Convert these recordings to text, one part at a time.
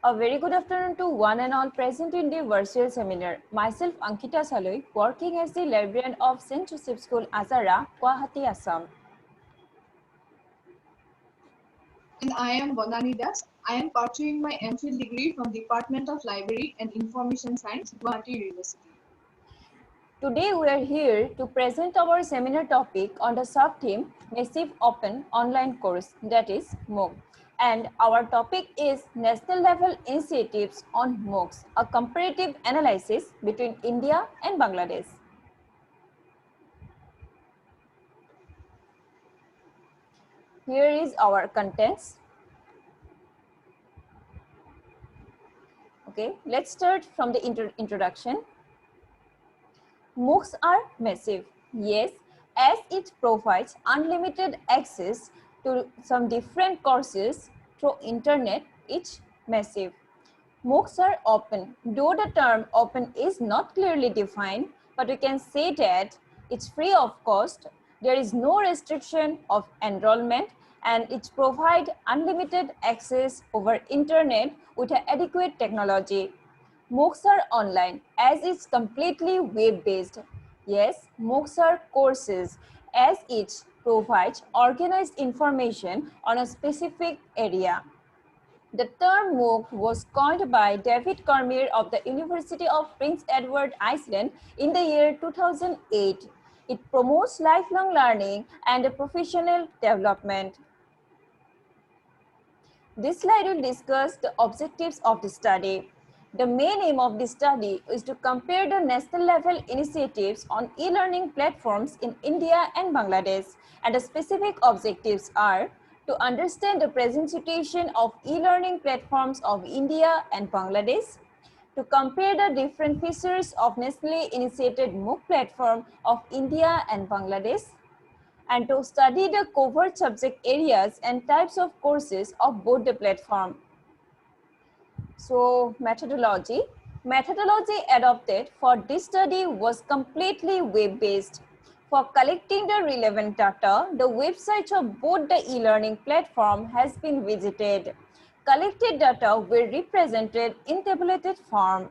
A very good afternoon to one and all present in the virtual seminar. Myself, Ankita Saloi, working as the librarian of St. Joseph School, Azara, Guwahati, Assam. And I am Bonani Das. I am pursuing my MPhil degree from Department of Library and Information Science, Guwahati University. Today we are here to present our seminar topic on the sub-theme Massive Open Online Course, that is MOOC. And our topic is National Level Initiatives on MOOCs, a comparative analysis between India and Bangladesh. Here is our contents. Okay, let's start from the introduction. MOOCs are massive, yes, as it provides unlimited access to some different courses through internet, it's massive. MOOCs are open, though the term open is not clearly defined, but we can say that it's free of cost, there is no restriction of enrollment, and it provides unlimited access over internet with adequate technology. MOOCs are online as it's completely web-based. Yes, MOOCs are courses as it provides organized information on a specific area. The term MOOC was coined by David Cormier of the University of Prince Edward Island in the year 2008. It promotes lifelong learning and professional development. This slide will discuss the objectives of the study. The main aim of the study is to compare the national level initiatives on e-learning platforms in India and Bangladesh, and the specific objectives are to understand the present situation of e-learning platforms of India and Bangladesh, to compare the different features of nationally initiated MOOC platform of India and Bangladesh, and to study the covered subject areas and types of courses of both the platform. So methodology adopted for this study was completely web-based. For collecting the relevant data, the websites of both the e-learning platform has been visited. Collected data were represented in tabulated form.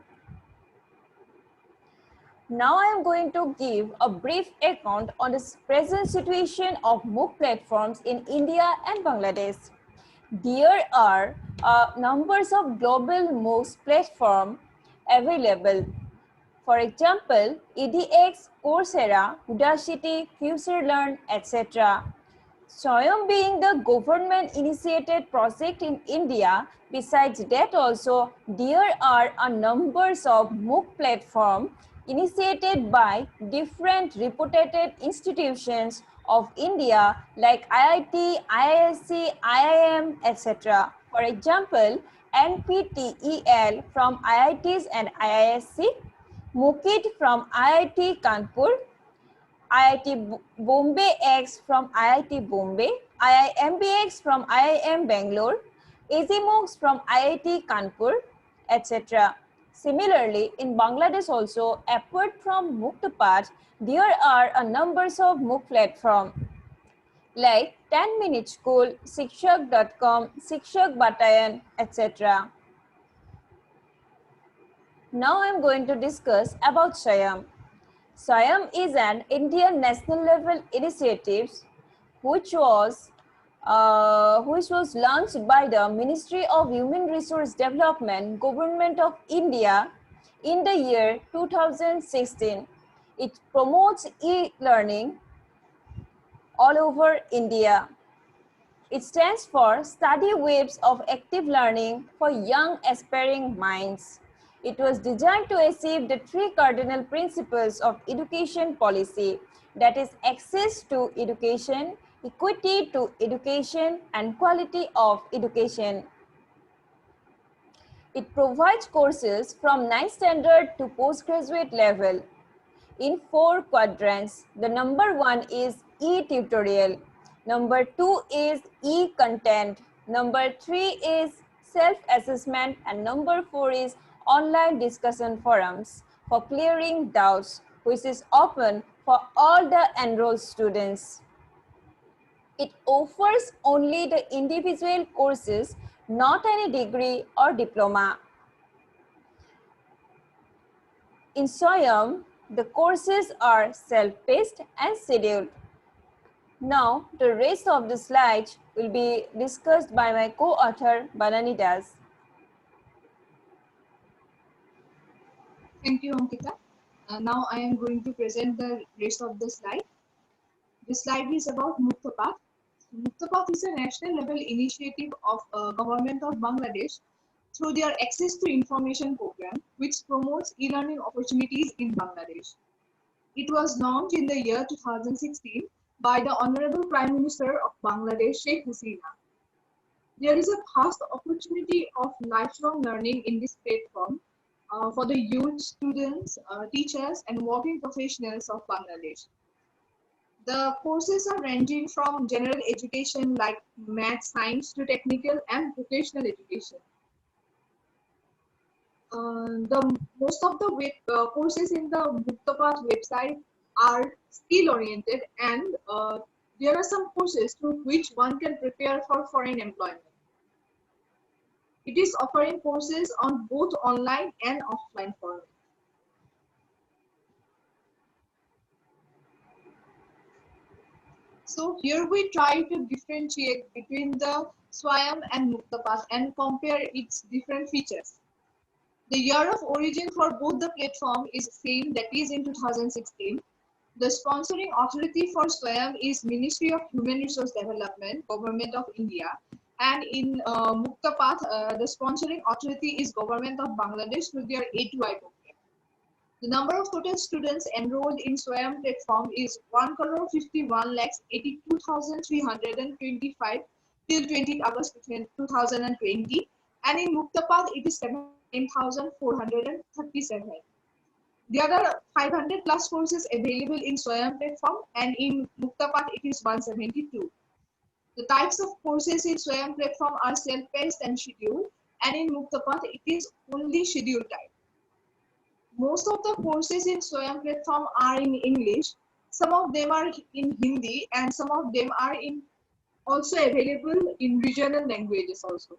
Now I am going to give a brief account on the present situation of MOOC platforms in India and Bangladesh. There are numbers of global MOOC platforms available. For example, edX, Coursera, Udacity, FutureLearn, etc. Swayam being the government-initiated project in India, besides that also, there are a numbers of MOOC platforms initiated by different reputed institutions of India like IIT, IISc, IIM, etc. For example, NPTEL from IITs and IISc, MOOCIT from IIT Kanpur, IIT Bombay X from IIT Bombay, IIMBX from IIM Bangalore, AZMOOCs from IIT Kanpur, etc. Similarly, in Bangladesh also, apart from Muktapath, there are a numbers of MOOC platforms like 10-Minute School, Shikshak.com, Shikshak Batayan, etc. Now I am going to discuss about Swayam. Swayam is an Indian national level initiative which was launched by the Ministry of Human Resource Development, Government of India in the year 2016. It promotes e-learning all over India. It stands for Study Waves of Active Learning for Young Aspiring Minds. It was designed to achieve the three cardinal principles of education policy, that is access to education, equity to education, and quality of education. It provides courses from 9th standard to postgraduate level in 4 quadrants. The number 1 is e-tutorial, number 2 is e-content, number 3 is self-assessment, and number 4 is online discussion forums for clearing doubts, which is open for all the enrolled students. It offers only the individual courses not any degree or diploma. In SWAYAM, the courses are self-paced and scheduled. Now, the rest of the slides will be discussed by my co-author Banani Das. Thank you, Ankita. Now I am going to present the rest of the slide. This slide is about Muktapath. Muktapath is a national level initiative of government of Bangladesh through their Access to Information program, which promotes e-learning opportunities in Bangladesh. It was launched in the year 2016 by the Honorable Prime Minister of Bangladesh, Sheikh Hasina. There is a vast opportunity of lifelong learning in this platform for the youth, students, teachers, and working professionals of Bangladesh. The courses are ranging from general education like math, science to technical and vocational education. The most of the courses in the Muktapath website are skill oriented, and there are some courses through which one can prepare for foreign employment. It is offering courses on both online and offline format. So here we try to differentiate between the SWAYAM and Muktapath and compare its different features. The year of origin for both the platform is same, that is in 2016. The sponsoring authority for SWAYAM is Ministry of Human Resource Development, Government of India, and in Muktapath, the sponsoring authority is Government of Bangladesh through their A2I program. The number of total students enrolled in SWAYAM platform is 1,51,82,325 till 20th August 2020, and in Muktapath it is 17,437. There are 500 plus courses available in SWAYAM platform, and in Muktapath it is 172. The types of courses in SWAYAM platform are self-paced and scheduled, and in Muktapath it is only scheduled type. Most of the courses in SWAYAM platform are in English. Some of them are in Hindi, and some of them are also available in regional languages also.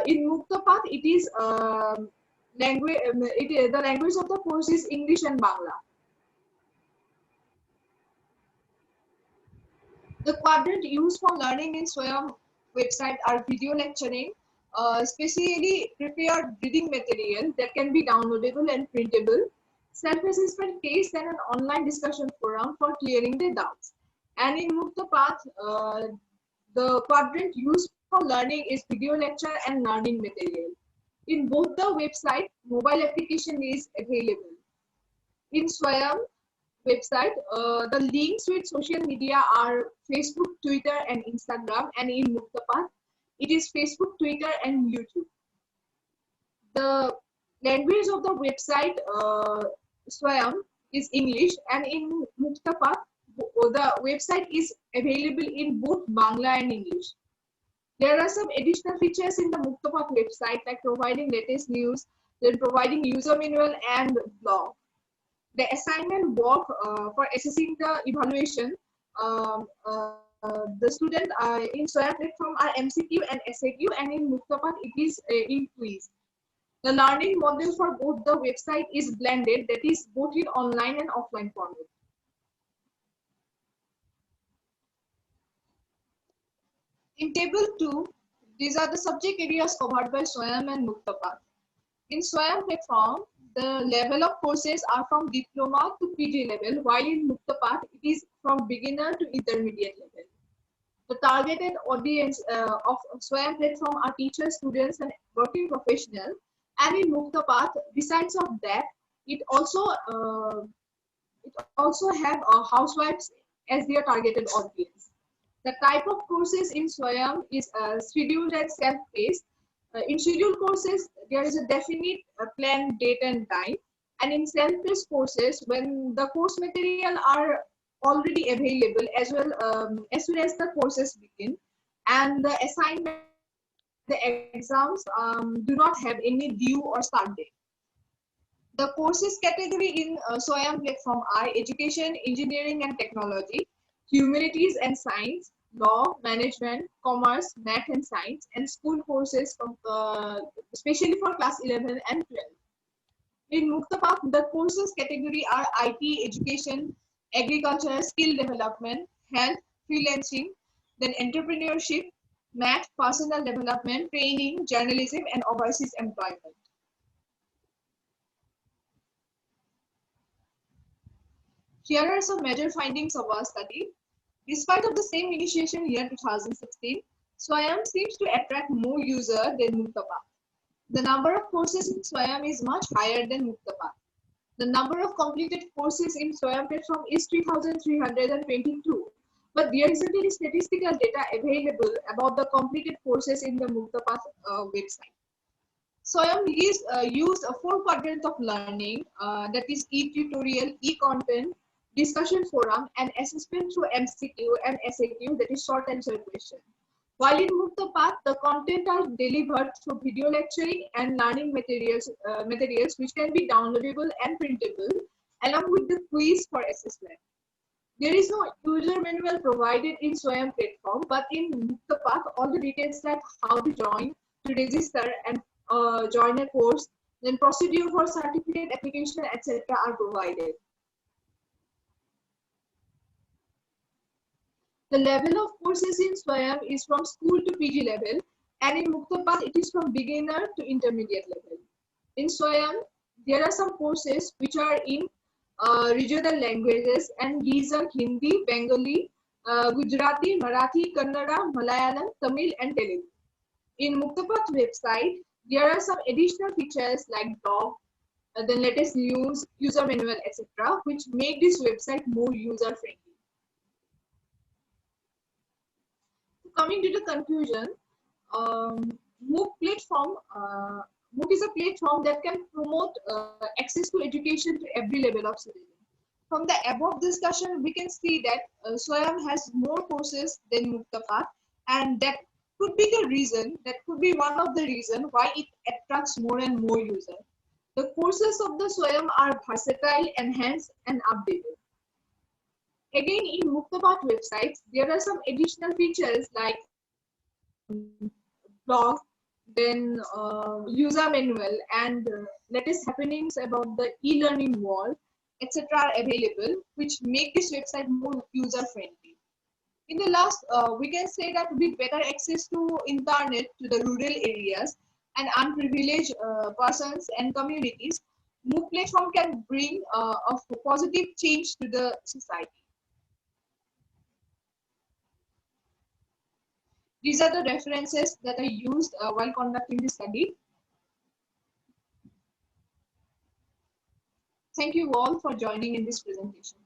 In Muktapath, it is language. The language of the course is English and Bangla. The quadrant used for learning in SWAYAM website are video lecturing, specially prepared reading material that can be downloadable and printable, self-assessment case, and an online discussion forum for clearing the doubts. And in Muktapath, the quadrant used for learning is video lecture and learning material. In both the website, mobile application is available. In SWAYAM website, the links with social media are Facebook, Twitter, and Instagram, and in Muktapath, it is Facebook, Twitter, and YouTube. The language of the website SWAYAM is English, and in Muktapath, the website is available in both Bangla and English. There are some additional features in the Muktapath website, like providing latest news, then providing user manual and blog. The assignment work for assessing the evaluation, the student in SWAYAM platform are MCQ and SAQ, and in Muktapath it is in quiz. The learning model for both the website is blended, that is both in online and offline format. In table 2, these are the subject areas covered by SWAYAM and Muktapath. In SWAYAM platform, the level of courses are from diploma to PG level, while in Muktapath, it is from beginner to intermediate level. The targeted audience of SWAYAM platform are teachers, students, and working professionals. And in Muktapath, besides of that, it also have housewives as their targeted audience. The type of courses in SWAYAM is scheduled and self-paced. In scheduled courses, there is a definite planned date and time. And in self-paced courses, when the course material are already available as soon as the courses begin, and the assignment, the exams do not have any due or start date. The courses category in SWAYAM platform are education, engineering and technology, humanities and science, law, management, commerce, math and science, and school courses from, especially for class 11 and 12. In Muktapath, the courses category are IT, education, agriculture, skill development, health, freelancing, then entrepreneurship, math, personal development, training, journalism, and overseas employment. Here are some major findings of our study. Despite of the same initiation year 2016, Swayam seems to attract more users than Muktapath. The number of courses in Swayam is much higher than Muktapath. The number of completed courses in Swayam platform is 3,322, but there isn't any statistical data available about the completed courses in the Muktapath website. Swayam used a four quadrant of learning, that is e-tutorial, e-content, discussion forum, and assessment through MCQ and SAQ, that is short answer question. While in Muktapath, the content are delivered through video lecturing and learning materials which can be downloadable and printable, along with the quiz for assessment. There is no user manual provided in Swayam platform, but in Muktapath, all the details like how to join, to register, and join a course, then procedure for certificate application, etc. are provided. The level of courses in Swayam is from school to PG level, and in Muktapath it is from beginner to intermediate level. In Swayam, there are some courses which are in regional languages, and these are Hindi, Bengali, Gujarati, Marathi, Kannada, Malayalam, Tamil, and Telugu. In Muktapath website, there are some additional features like blog, the latest news, user manual, etc., which make this website more user friendly. Coming to the conclusion, MOOC platform, MOOC is a platform that can promote access to education to every level of citizen. From the above discussion, we can see that Swayam has more courses than Muktapath, and that could be the reason, that could be one of the reasons why it attracts more and more users. The courses of the Swayam are versatile, enhanced, and updated. Again, in Muktapath websites, there are some additional features like blog, then user manual, and latest happenings about the e-learning world, etc. are available, which make this website more user friendly. In the last, we can say that with better access to internet to the rural areas and unprivileged persons and communities, MOOC platform can bring a positive change to the society. These are the references that I used while conducting the study. Thank you all for joining in this presentation.